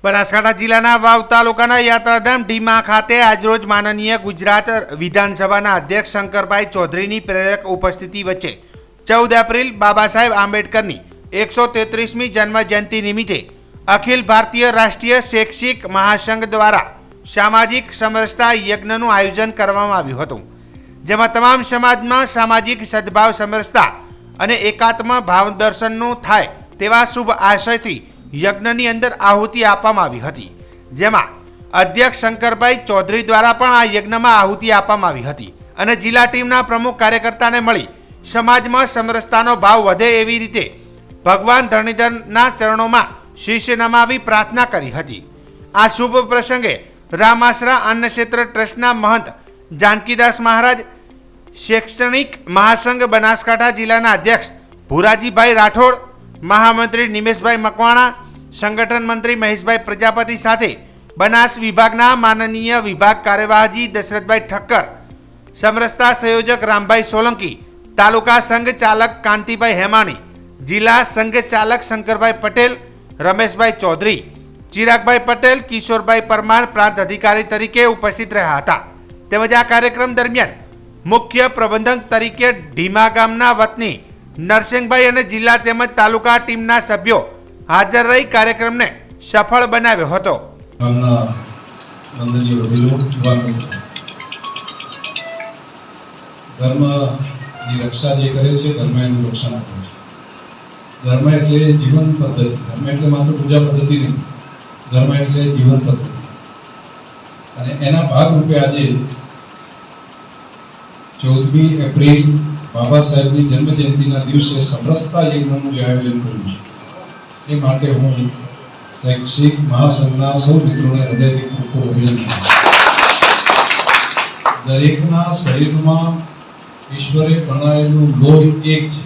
બનાસકાંઠા જિલ્લાના વાવ તાલુકાના યાત્રાધામ ઢીમા ખાતે આજરોજ માનનીય ગુજરાત વિધાનસભાના અધ્યક્ષ શંકરભાઈ ચૌધરીની પ્રેરક ઉપસ્થિતિ વચ્ચે 14 એપ્રિલ બાબા સાહેબ આંબેડકરની 133મી જન્મજયંતિ નિમિત્તે અખિલ ભારતીય રાષ્ટ્રીય શૈક્ષિક મહાસંઘ દ્વારા સામાજિક સમરસતા યજ્ઞનું આયોજન કરવામાં આવ્યું હતું, જેમાં તમામ સમાજમાં સામાજિક સદભાવ સમરસતા અને એકાત્મ ભાવ દર્શનનું થાય તેવા શુભ આશયથી યજ્ઞની અંદર આહુતિ આપવામાં આવી હતી, જેમાં અધ્યક્ષ શંકરભાઈ ચૌધરી દ્વારા પણ આ યજ્ઞમાં આહુતિ આપવામાં આવી હતી અને જિલ્લા ટીમના પ્રમુખ કાર્યકર્તાને મળી સમાજમાં સમરસતાનો ભાવ વધે એવી રીતે ભગવાન ધરણીધરના ચરણોમાં શીશ નમાવી પ્રાર્થના કરી હતી। આ શુભ પ્રસંગે રામાસરા અન્નક્ષેત્ર ટ્રસ્ટના મહંત જાનકીદાસ મહારાજ, શૈક્ષણિક મહાસંઘ બનાસકાંઠા જિલ્લાના અધ્યક્ષ ભુરાજીભાઈ રાઠોડ, મહામંત્રી નિમેશભાઈ મકવાણા, સંગઠન મંત્રી મહેશભાઈ પ્રજાપતિ સાથે બનાસ વિભાગના માનનીય વિભાગ કાર્યવાહજી દશરથભાઈ ઠક્કર, સમરસતા સંયોજક રામભાઈ સોલંકી, તાલુકા સંઘ ચાલક કાંતિભાઈ હેમાણી, જિલ્લા સંઘ ચાલક શંકરભાઈ પટેલ, રમેશભાઈ ચૌધરી, ચિરાગભાઈ પટેલ, કિશોરભાઈ પરમાર પ્રાંત અધિકારી તરીકે ઉપસ્થિત રહ્યા હતા। તેમજ આ કાર્યક્રમ દરમિયાન મુખ્ય પ્રબંધક તરીકે ઢીમા ગામના વતની નરસિંહભાઈ અને જિલ્લા તેમજ તાલુકા ટીમના સભ્યો હાજર રહી કાર્યક્રમને સફળ બનાવ્યો હતો। ધર્મની રક્ષા જે કરે છે, ધર્મ એનું રક્ષણ કરે છે। ધર્મ એટલે જીવન પદ્ધતિ, ધર્મ એટલે માત્ર પૂજા પદ્ધતિ નહીં, ધર્મ એટલે જીવન પદ્ધતિ। અને એના ભાગરૂપે આજે 14મી એપ્રિલ બાબા સાહેબની જન્મજયંતિના દિવસે સમરસતા યજ્ઞનું જે આયોજન કર્યું છે, એ માટે હું શૈક્ષિક મહાસંઘના સૌ મિત્રોને હૃદયથી ખૂબ ખૂબ અભિનંદન। દરેકના શરીરમાં ઈશ્વરે બનાવેલું લોહી એક છે,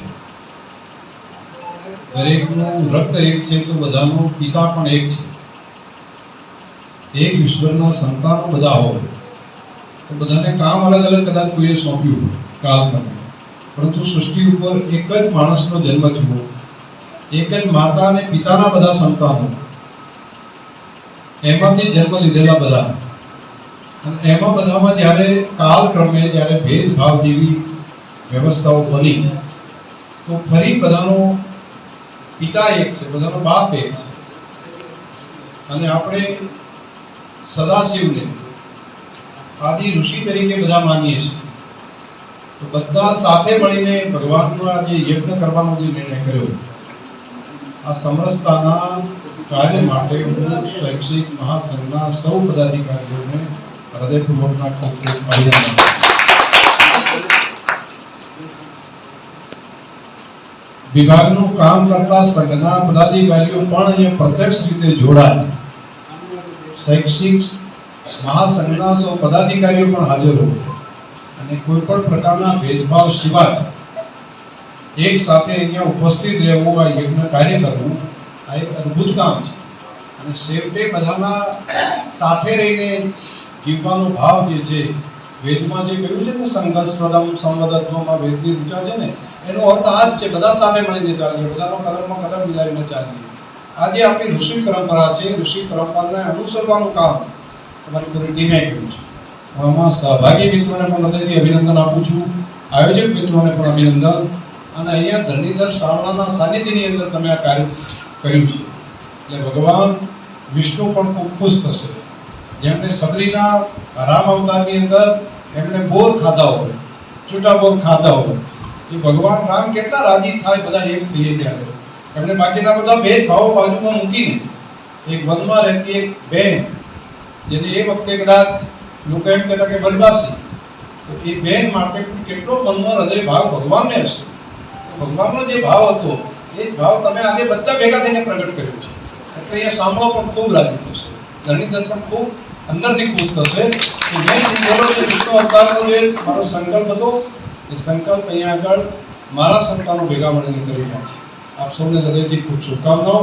દરેકનું રક્ત એક છે, તો બધાનો પિતા પણ એક છે। એક ઈશ્વરના સંતાનો બધા હોય તો બધાને કામ અલગ અલગ કદાચ કોઈએ સોંપ્યું કાલમાં, પરંતુ સૃષ્ટિ ઉપર એક જ માણસનો જન્મ થયો, એક જ માતા અને પિતાના બધા સંતાનો, એમાંથી જન્મ લીધેલા બધા, અને એમાં બધામાં જ્યારે કાલક્રમે જ્યારે ભેદભાવ જેવી વ્યવસ્થાઓ બની તો ફરી બધાનો પિતા એક છે, બધાનો બાપ એક છે। અને આપણે સદાશિવને આદિ ઋષિ તરીકે બધા માનીએ છીએ, તો બધા સાથે મળીને ભગવાનનો આ જે યજ્ઞ કરવાનો જે નિર્ણય કર્યો, આ સમરસતાના કાર્ય માટે હું શૈક્ષિક મહાસંઘના સૌ પદાધિકારીઓને હૃદયપૂર્વકના ખૂબ ખૂબ અભિનંદન। વિભાગનું કામ કરતા સંઘના પદાધિકારીઓ પણ અહીંયા પ્રત્યક્ષ રીતે જોડાય, શૈક્ષિક મહાસંઘના સૌ પદાધિકારીઓ પણ હાજર હોય અને કોઈ પણ પ્રકારના ભેદભાવ સિવાય એક સાથે અહીંયા ઉપસ્થિત રહેવું, આ યજ્ઞ કાર્ય કરવું, આ એક અદ્ભુત કામ છે। અને છેવટે બધાના સાથે રહીને જીવવાનો ભાવ જે છે, વેદમાં જે કહ્યું છે ને સંઘર્ષપ્રદમ સંવદત્વમાં વેદની ઋચા છે ને, એનો અર્થ આ જ છે, બધા સાથે મળીને ચાલીએ, બધાનો કદમમાં કદમ મિલાવીને ચાલીએ। આજે આપણી ઋષિ પરંપરા છે, ઋષિ પરંપરાને અનુસરવાનું કામ તમારી પૂરી ટીમે કર્યું છે। આમાં સહભાગી મિત્રોને પણ હૃદયથી અભિનંદન આપું છું, આયોજક મિત્રોને પણ અભિનંદન। અને અહીંયા ધરણીધર શાળાના સાનિધ્યની અંદર તમે આ કાર્ય કર્યું છે, એટલે ભગવાન વિષ્ણુ પણ ખૂબ ખુશ થશે। જેમણે સબરીના રામ અવતારની અંદર એમણે બોર ખાધા હોય, છૂટા બોર ખાધા હોય, એ ભગવાન રામ કેટલા રાજી થાય બધા એક થઈએ ત્યારે। એમણે બાકીના બધા ભેદભાવો બાજુમાં મૂકીને એક વનમાં રહેતી એક બહેન, જેને એ વખતે કદાચ લોકો એમ કહેતા કે બરબાસી, તો એ બહેન માટે કેટલો મનનો હૃદય ભાવ ભગવાનને હશે। ભગવાનનો જે ભાવ હતો એ ભાવ તમે આજે બધા ભેગા થઈને પ્રગટ કર્યો છે, એટલે એ સાંભળો પણ ખૂબ રાજી થશે, ધરણીધર પણ ખૂબ અંદરથી ખુશ થશે કે મેં જીતેલો જે વિષ્ણુ અવતારનો જે મારો સંકલ્પ હતો, એ સંકલ્પ અહીંયા આગળ મારા સંતાનો ભેગા મળીને કરી રહ્યા છે। આપ સૌને હૃદયથી ખૂબ શુભકામનાઓ।